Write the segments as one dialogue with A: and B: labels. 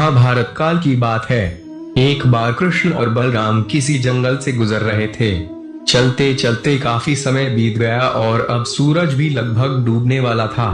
A: महाभारत काल की बात है। एक बार कृष्ण और बलराम किसी जंगल से गुजर रहे थे। चलते चलते काफी समय बीत गया और अब सूरज भी लगभग डूबने वाला था।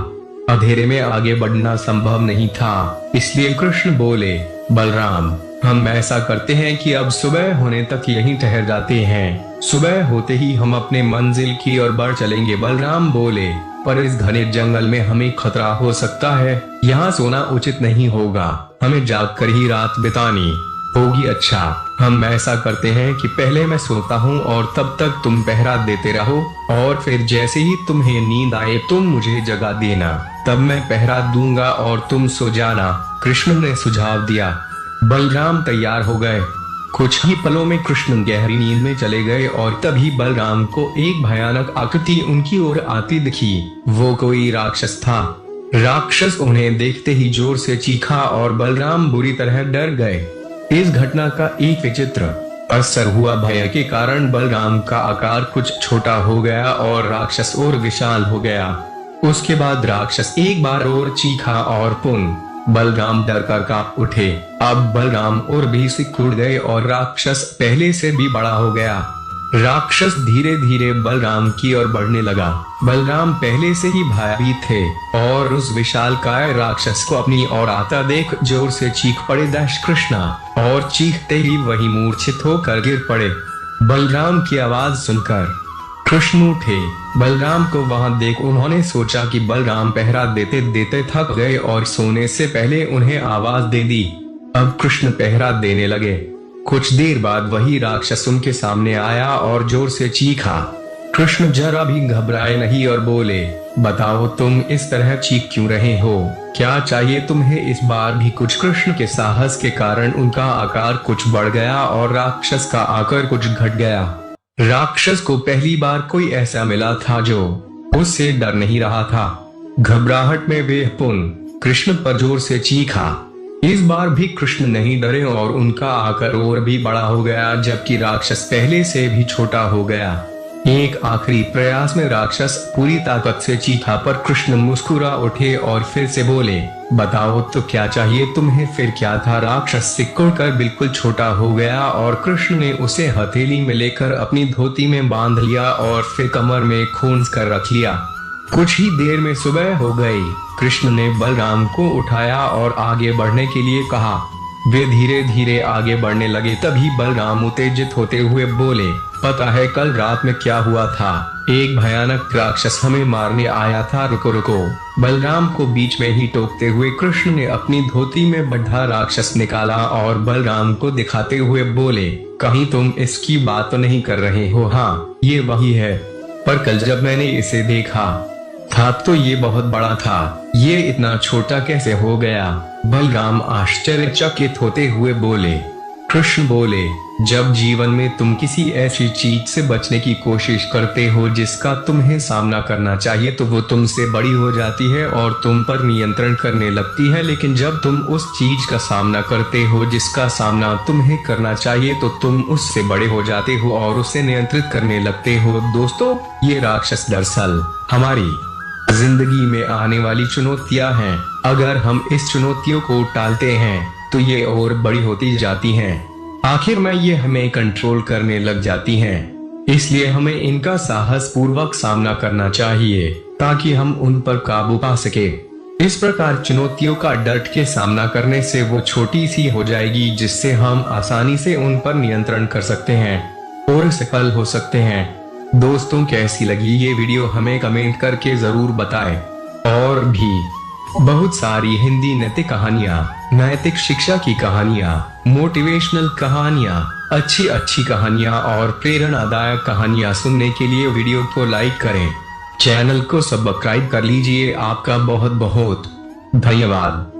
A: अंधेरे में आगे बढ़ना संभव नहीं था, इसलिए कृष्ण बोले, बलराम, हम ऐसा करते हैं कि अब सुबह होने तक यहीं ठहर जाते हैं। सुबह होते ही हम अपने मंजिल की ओर बढ़ चलेंगे। बलराम बोले, पर इस घने जंगल में हमें खतरा हो सकता है, यहाँ सोना उचित नहीं होगा, हमें जागकर ही रात बितानी होगी। अच्छा, हम ऐसा करते हैं कि पहले मैं सोता हूँ और तब तक तुम पहरा देते रहो, और फिर जैसे ही तुम्हें नींद आए तुम मुझे जगा देना, तब मैं पहरा दूंगा और तुम सो जाना। कृष्ण ने सुझाव दिया। बलराम तैयार हो गए। कुछ ही पलों में कृष्ण गहरी नींद में चले गए और तभी बलराम को एक भयानक आकृति उनकी ओर आती दिखी। वो कोई राक्षस था। राक्षस उन्हें देखते ही जोर से चीखा और बलराम बुरी तरह डर गए। इस घटना का एक विचित्र असर हुआ। भय के कारण बलराम का आकार कुछ छोटा हो गया और राक्षस और विशाल हो गया। उसके बाद राक्षस एक बार और चीखा और पुनः बलराम डर कर कांप उठे। अब बलराम और भी सिकुड़ गए और राक्षस पहले से भी बड़ा हो गया। राक्षस धीरे धीरे बलराम की ओर बढ़ने लगा। बलराम पहले से ही भयभीत थे और उस विशालकाय राक्षस को अपनी ओर आता देख जोर से चीख पड़े, दश कृष्णा, और चीखते ही वही मूर्छित होकर गिर पड़े। बलराम की आवाज सुनकर कृष्ण उठे। बलराम को वहां देख उन्होंने सोचा कि बलराम पहरा देते देते थक गए और सोने से पहले उन्हें आवाज दे दी। अब कृष्ण पहरा देने लगे। कुछ देर बाद वही राक्षस उनके सामने आया और जोर से चीखा। कृष्ण जरा भी घबराए नहीं और बोले, बताओ तुम इस तरह चीख क्यों रहे हो, क्या चाहिए तुम्हें इस बार भी कुछ? कृष्ण के साहस के कारण उनका आकार कुछ बढ़ गया और राक्षस का आकार कुछ घट गया। राक्षस को पहली बार कोई ऐसा मिला था जो उससे डर नहीं रहा था। घबराहट में वे पुनः कृष्ण पर जोर से चीखा। इस बार भी कृष्ण नहीं डरे और उनका आकार और भी बड़ा हो गया, जबकि राक्षस पहले से भी छोटा हो गया। एक आखिरी प्रयास में राक्षस पूरी ताकत से चीखा, पर कृष्ण मुस्कुरा उठे और फिर से बोले, बताओ तो क्या चाहिए तुम्हें? फिर क्या था? राक्षस सिकुड़कर बिल्कुल छोटा हो गया और कृष्ण ने उसे हथेली में लेकर अपनी धोती में बांध लिया और फिर कमर में खोंस कर रख लिया। कुछ ही देर में सुबह हो गई। कृष्ण ने बलराम को उठाया और आगे बढ़ने के लिए कहा। वे धीरे धीरे आगे बढ़ने लगे। तभी बलराम उत्तेजित होते हुए बोले, पता है कल रात में क्या हुआ था? एक भयानक राक्षस हमें मारने आया था। रुको रुको। बलराम को बीच में ही टोकते हुए कृष्ण ने अपनी धोती में बंधा राक्षस निकाला और बलराम को दिखाते हुए बोले, कहीं तुम इसकी बात तो नहीं कर रहे हो? हाँ, ये वही है, पर कल जब मैंने इसे देखा था तो ये बहुत बड़ा था, ये इतना छोटा कैसे हो गया? बलराम आश्चर्यचकित होते हुए बोले। कृष्ण बोले, जब जीवन में तुम किसी ऐसी चीज से बचने की कोशिश करते हो जिसका तुम्हें सामना करना चाहिए, तो वो तुमसे बड़ी हो जाती है और तुम पर नियंत्रण करने लगती है। लेकिन जब तुम उस चीज का सामना करते हो जिसका सामना तुम्हें करना चाहिए, तो तुम उससे बड़े हो जाते हो और उसे नियंत्रित करने लगते हो। दोस्तों, ये राक्षस दरअसल हमारी जिंदगी में आने वाली चुनौतियां हैं। अगर हम इस चुनौतियों को टालते हैं तो ये और बड़ी होती जाती हैं। आखिर में ये हमें कंट्रोल करने लग जाती हैं। इसलिए हमें इनका साहस पूर्वक सामना करना चाहिए ताकि हम उन पर काबू पा सके। इस प्रकार चुनौतियों का डट के सामना करने से वो छोटी सी हो जाएगी, जिससे हम आसानी से उन पर नियंत्रण कर सकते हैं और सफल हो सकते हैं। दोस्तों, कैसी लगी ये वीडियो हमें कमेंट करके जरूर बताएं। और भी बहुत सारी हिंदी नैतिक कहानियाँ, नैतिक शिक्षा की कहानियाँ, मोटिवेशनल कहानियाँ, अच्छी अच्छी कहानियाँ और प्रेरणादायक कहानियाँ सुनने के लिए वीडियो को लाइक करें, चैनल को सब्सक्राइब कर लीजिए। आपका बहुत बहुत धन्यवाद।